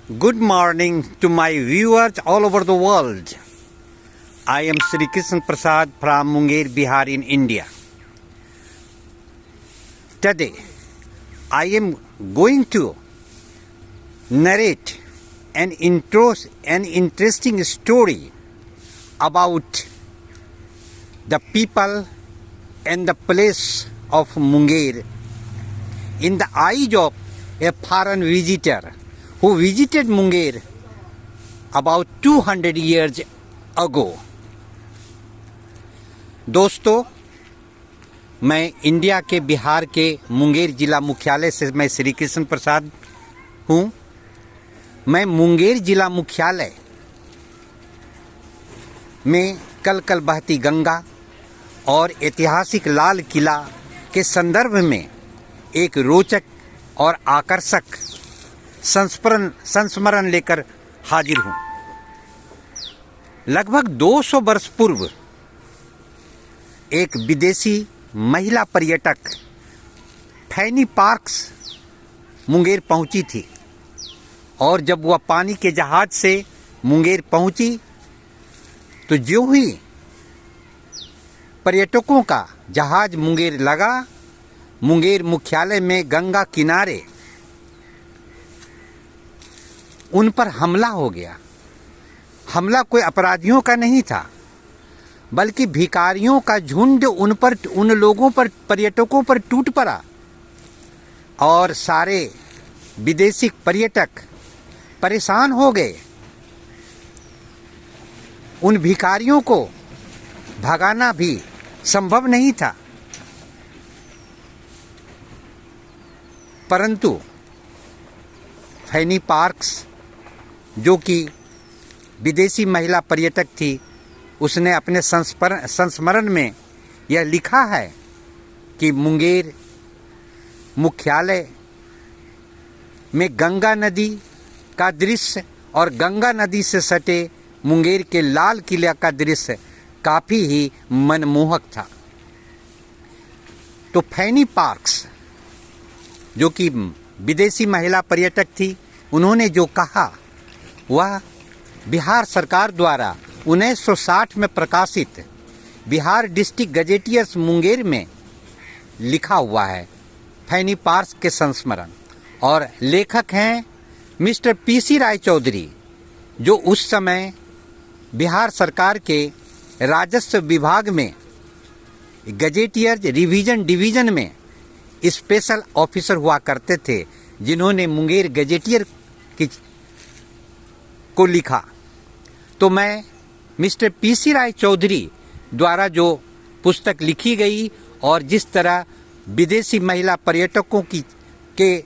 Good morning to my viewers all over the world. I am Sri Krishna Prasad from Munger, Bihar in India. Today, I am going to narrate an interesting story about the people and the place of Munger in the eyes of a foreign visitor who visited Munger about 200 years ago. दोस्तों, मैं India के बिहार के मुंगेर जिला मुख्यालय से मैं श्री कृष्ण प्रसाद हूँ। मैं मुंगेर जिला मुख्यालय में कल बहती गंगा और ऐतिहासिक लाल किला के संदर्भ में एक रोचक और आकर्षक संस्मरण लेकर हाजिर हूँ। लगभग 200 वर्ष पूर्व एक विदेशी महिला पर्यटक फैनी पार्क्स मुंगेर पहुंची थी और जब वह पानी के जहाज से मुंगेर पहुंची तो जो ही पर्यटकों का जहाज मुंगेर लगा, मुंगेर मुख्यालय में गंगा किनारे उन पर हमला हो गया। हमला कोई अपराधियों का नहीं था, बल्कि भिखारियों का झुंड उन लोगों पर, पर्यटकों पर टूट पड़ा और सारे विदेशी पर्यटक परेशान हो गए। उन भिखारियों को भगाना भी संभव नहीं था, परंतु फैनी पार्क्स, जो कि विदेशी महिला पर्यटक थी, उसने अपने संस्मरण में यह लिखा है कि मुंगेर मुख्यालय में गंगा नदी का दृश्य और गंगा नदी से सटे मुंगेर के लाल किले का दृश्य काफ़ी ही मनमोहक था। तो फैनी पार्क्स, जो कि विदेशी महिला पर्यटक थी, उन्होंने जो कहा वह बिहार सरकार द्वारा 1960 में प्रकाशित बिहार डिस्ट्रिक्ट गजेटियर्स मुंगेर में लिखा हुआ है, फैनी पार्क्स के संस्मरण। और लेखक हैं मिस्टर पीसी राय चौधरी, जो उस समय बिहार सरकार के राजस्व विभाग में गजेटियर्स रिवीजन डिवीजन में स्पेशल ऑफिसर हुआ करते थे, जिन्होंने मुंगेर गजेटियर को लिखा। तो मैं मिस्टर पीसी राय चौधरी द्वारा जो पुस्तक लिखी गई और जिस तरह विदेशी महिला पर्यटकों के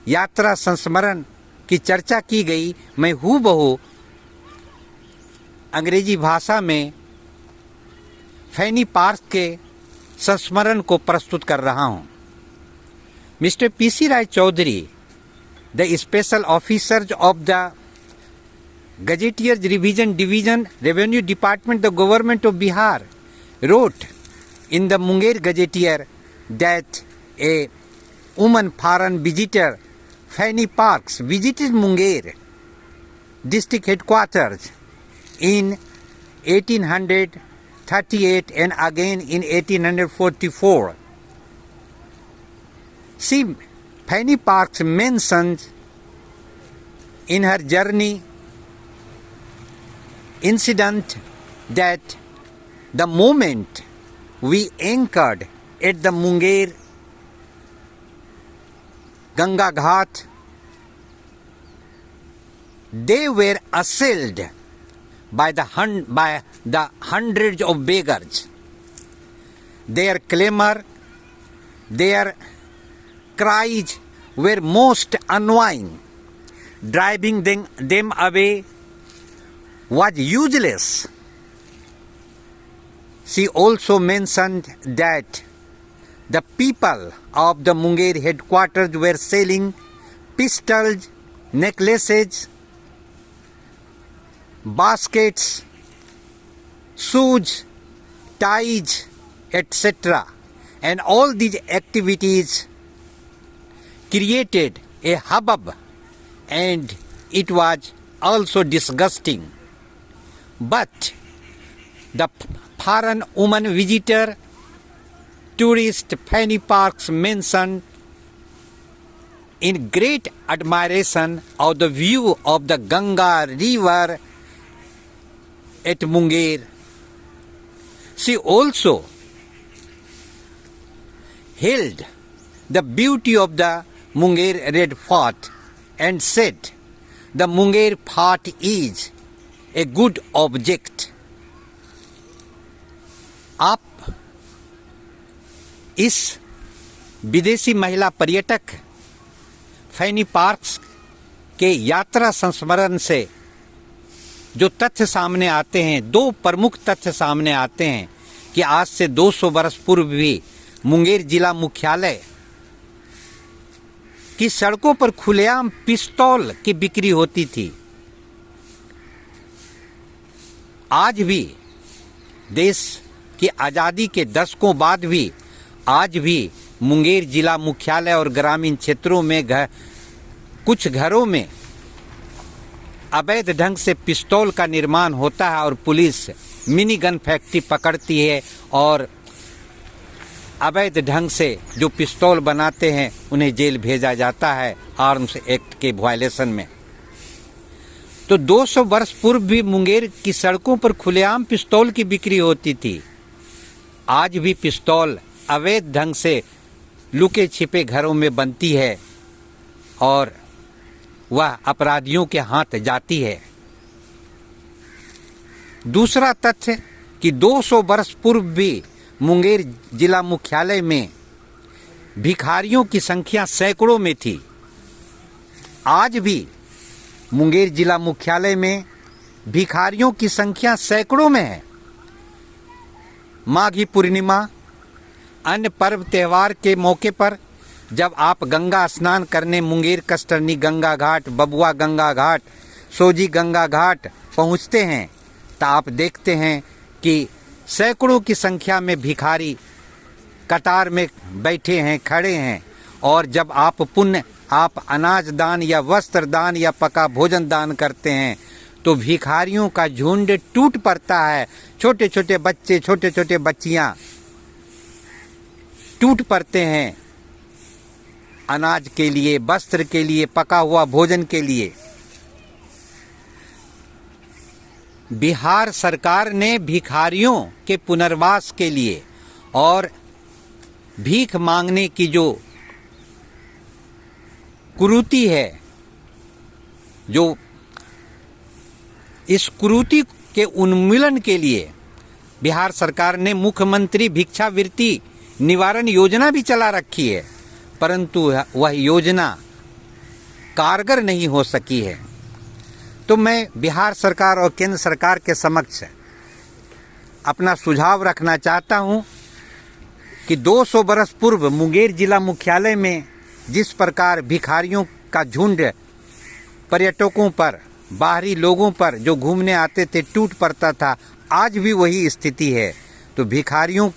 यात्रा संस्मरण की चर्चा की गई, मैं हूबहू अंग्रेजी भाषा में फैनी पार्क के संस्मरण को प्रस्तुत कर रहा हूँ। Mister P C Rai Chaudhary, the special officer of the Gazetteers Revision Division, Revenue Department, the Government of Bihar, wrote in the Munger Gazetteer that a woman foreign visitor, Fani Parks, visited Munger district headquarters in 1838 and again in 1844. She, Fani Parks, mentioned in her journey incident that the moment we anchored at the Munger Ganga Ghat, they were assailed by the hundreds of beggars. Their clamor, their cries were most annoying. Driving them away was useless. She also mentioned that the people of the Munger headquarters were selling pistols, necklaces, baskets, shoes, ties, etc. And all these activities created a hubbub and it was also disgusting. But the foreign woman visitor, tourist Fanny Parks mentioned in great admiration of the view of the Ganga river at Munger. She also hailed the beauty of the Munger Red Fort and said the Munger Fort is a good object. आप इस विदेशी महिला पर्यटक फैनी parks के यात्रा संस्मरण से जो तथ्य सामने आते हैं, दो प्रमुख तथ्य सामने आते हैं कि आज से 200 वर्ष पूर्व भी मुंगेर जिला मुख्यालय की सड़कों पर खुलेआम पिस्तौल की बिक्री होती थी। आज भी देश की आज़ादी के दशकों बाद भी आज भी मुंगेर जिला मुख्यालय और ग्रामीण क्षेत्रों में कुछ घरों में अवैध ढंग से पिस्तौल का निर्माण होता है और पुलिस मिनी गन फैक्ट्री पकड़ती है और अवैध ढंग से जो पिस्तौल बनाते हैं उन्हें जेल भेजा जाता है आर्म्स एक्ट के वायलेशन में। तो 200 वर्ष पूर्व भी मुंगेर की सड़कों पर खुलेआम पिस्तौल की बिक्री होती थी। आज भी पिस्तौल अवैध ढंग से लुके छिपे घरों में बनती है और वह अपराधियों के हाथ जाती है। दूसरा तथ्य कि 200 वर्ष पूर्व भी मुंगेर जिला मुख्यालय में भिखारियों की संख्या सैकड़ों में थी। आज भी मुंगेर जिला मुख्यालय में भिखारियों की संख्या सैकड़ों में है। माघी पूर्णिमा, अन्य पर्व त्यौहार के मौके पर जब आप गंगा स्नान करने मुंगेर कस्टरनी गंगा घाट, बबुआ गंगा घाट, सोजी गंगा घाट पहुंचते हैं तो आप देखते हैं कि सैकड़ों की संख्या में भिखारी कतार में बैठे हैं, खड़े हैं। और जब आप अनाज दान या वस्त्र दान या पका भोजन दान करते हैं तो भिखारियों का झुंड टूट पड़ता है। छोटे छोटे बच्चे, छोटे छोटे बच्चियां टूट पड़ते हैं अनाज के लिए, वस्त्र के लिए, पका हुआ भोजन के लिए। बिहार सरकार ने भिखारियों के पुनर्वास के लिए और भीख मांगने की जो कुरीति है, जो इस कुरीति के उन्मूलन के लिए बिहार सरकार ने मुख्यमंत्री भिक्षावृत्ति निवारण योजना भी चला रखी है, परंतु वह योजना कारगर नहीं हो सकी है। तो मैं बिहार सरकार और केंद्र सरकार के समक्ष अपना सुझाव रखना चाहता हूं कि 200 वर्ष पूर्व मुंगेर जिला मुख्यालय में जिस प्रकार भिखारियों का झुंड पर्यटकों पर, बाहरी लोगों पर जो घूमने आते थे टूट पड़ता था, आज भी वही स्थिति है। तो भिखारियों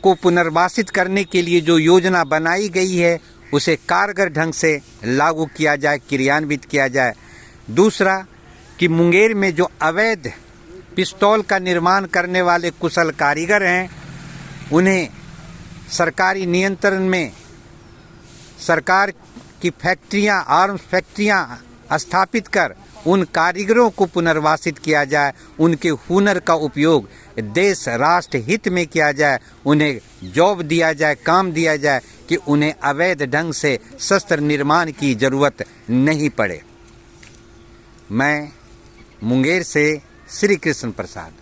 को पुनर्वासित करने के लिए जो योजना बनाई गई है उसे कारगर ढंग से लागू किया जाए, क्रियान्वित किया जाए। दूसरा कि मुंगेर में जो अवैध पिस्तौल का निर्माण करने वाले कुशल कारीगर हैं उन्हें सरकारी नियंत्रण में सरकार की फैक्ट्रियां, आर्म्स फैक्ट्रियां स्थापित कर उन कारीगरों को पुनर्वासित किया जाए, उनके हुनर का उपयोग देश राष्ट्र हित में किया जाए, उन्हें जॉब दिया जाए, काम दिया जाए कि उन्हें अवैध ढंग से शस्त्र निर्माण की ज़रूरत नहीं पड़े। मैं मुंगेर से श्री कृष्ण प्रसाद।